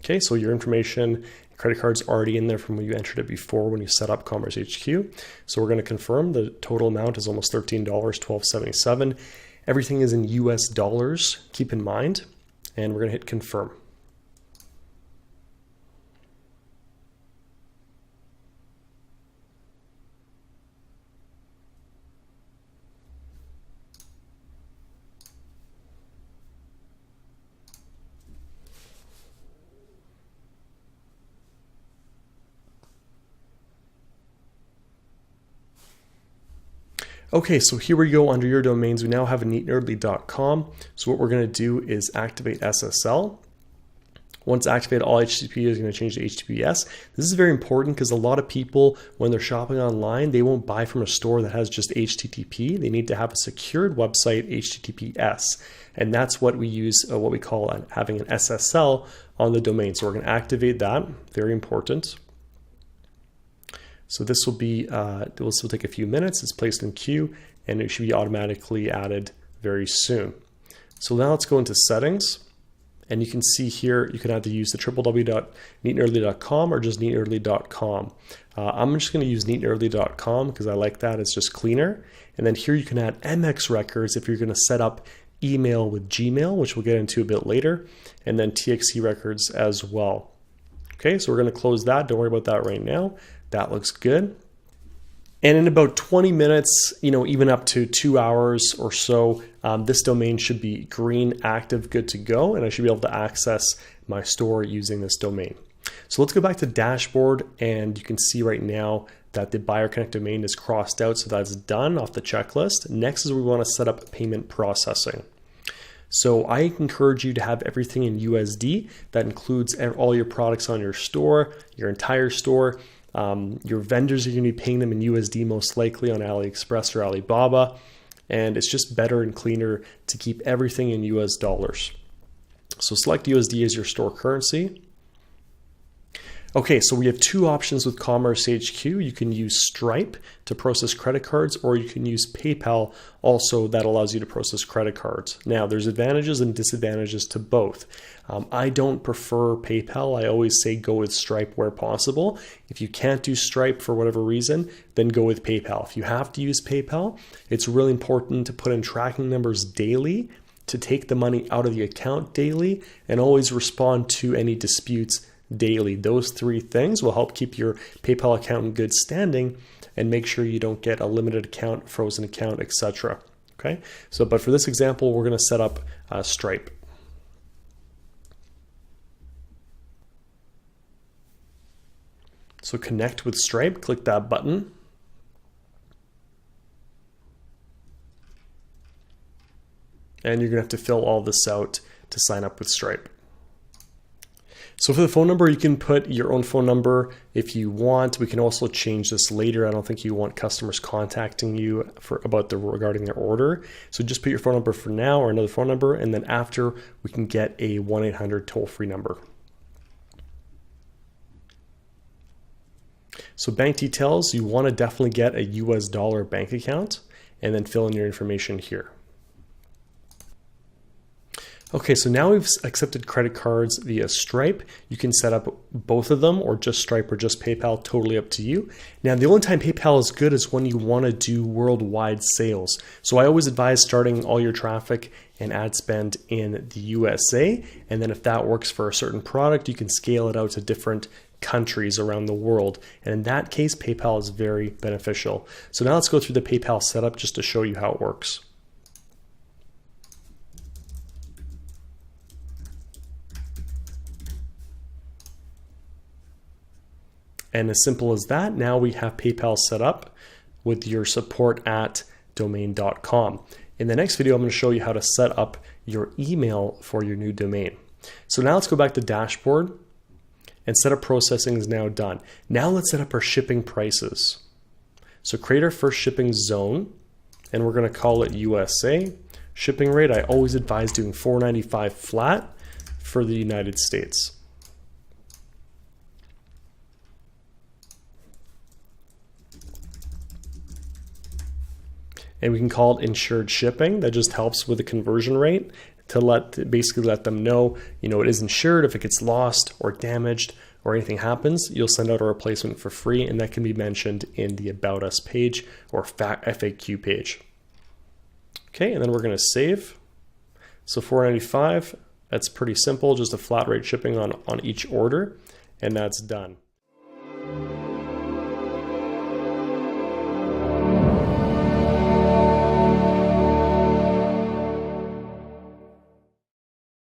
Okay, so your information, credit card's already in there from when you entered it before when you set up Commerce HQ. So we're going to confirm the total amount is almost $13, $12.77. Everything is in US dollars, keep in mind, and we're going to hit confirm. Okay, so here we go under your domains. We now have a neatnerdly.com. So what we're going to do is activate SSL. Once activated, all HTTP is going to change to HTTPS. This is very important because a lot of people, when they're shopping online, they won't buy from a store that has just HTTP. They need to have a secured website, HTTPS. And that's what we use, what we call having an SSL on the domain. So we're going to activate that. Very important. So this will be, this will take a few minutes. It's placed in queue and it should be automatically added very soon. So now let's go into settings, and you can see here, you can either use the www.neatnerdly.com or just neatnerdly.com. I'm just going to use neatnerdly.com because I like that. It's just cleaner. And then here you can add MX records if you're going to set up email with Gmail, which we'll get into a bit later, and then TXT records as well. Okay, so we're going to close that. Don't worry about that right now. That looks good. And in about 20 minutes, even up to 2 hours or so, this domain should be green, active, good to go, and I should be able to access my store using this domain. So let's go back to dashboard, and you can see right now that the Buyer Connect domain is crossed out, so that's done off the checklist. Next is we want to set up payment processing. So I encourage you to have everything in USD. That includes all your products on your store, your entire store. Your vendors are going to be paying them in USD most likely on AliExpress or Alibaba. And it's just better and cleaner to keep everything in US dollars. So select USD as your store currency. Okay, so we have two options with Commerce HQ. You can use Stripe to process credit cards, or you can use PayPal also, that allows you to process credit cards. Now, there's advantages and disadvantages to both. I don't prefer PayPal. I always say go with Stripe where possible. If you can't do Stripe for whatever reason, then go with PayPal. If you have to use PayPal, it's really important to put in tracking numbers daily, to take the money out of the account daily, and always respond to any disputes daily. Those three things will help keep your PayPal account in good standing and make sure you don't get a limited account, frozen account, etc. Okay, so but for this example, we're going to set up Stripe. So connect with Stripe, click that button. And you're going to have to fill all this out to sign up with Stripe. So for the phone number, you can put your own phone number if you want. We can also change this later. I don't think you want customers contacting you regarding their order. So just put your phone number for now, or another phone number, and then after we can get a 1-800 toll-free number. So bank details, you want to definitely get a US dollar bank account and then fill in your information here. Okay, so now we've accepted credit cards via Stripe. You can set up both of them, or just Stripe or just PayPal, totally up to you. Now, the only time PayPal is good is when you want to do worldwide sales. So I always advise starting all your traffic and ad spend in the USA. And then if that works for a certain product, you can scale it out to different countries around the world. And in that case, PayPal is very beneficial. So now let's go through the PayPal setup just to show you how it works. And as simple as that, now we have PayPal set up with your support at domain.com. In the next video, I'm going to show you how to set up your email for your new domain. So now let's go back to dashboard, and setup processing is now done. Now let's set up our shipping prices. So create our first shipping zone, and we're going to call it USA. Shipping rate, I always advise doing $4.95 flat for the United States. And we can call it insured shipping. That just helps with the conversion rate. to basically let them know, you know, it is insured. If it gets lost or damaged or anything happens, you'll send out a replacement for free, and that can be mentioned in the About Us page or FAQ page. Okay, and then we're going to save. So $4.95, that's pretty simple, just a flat rate shipping on each order, and that's done.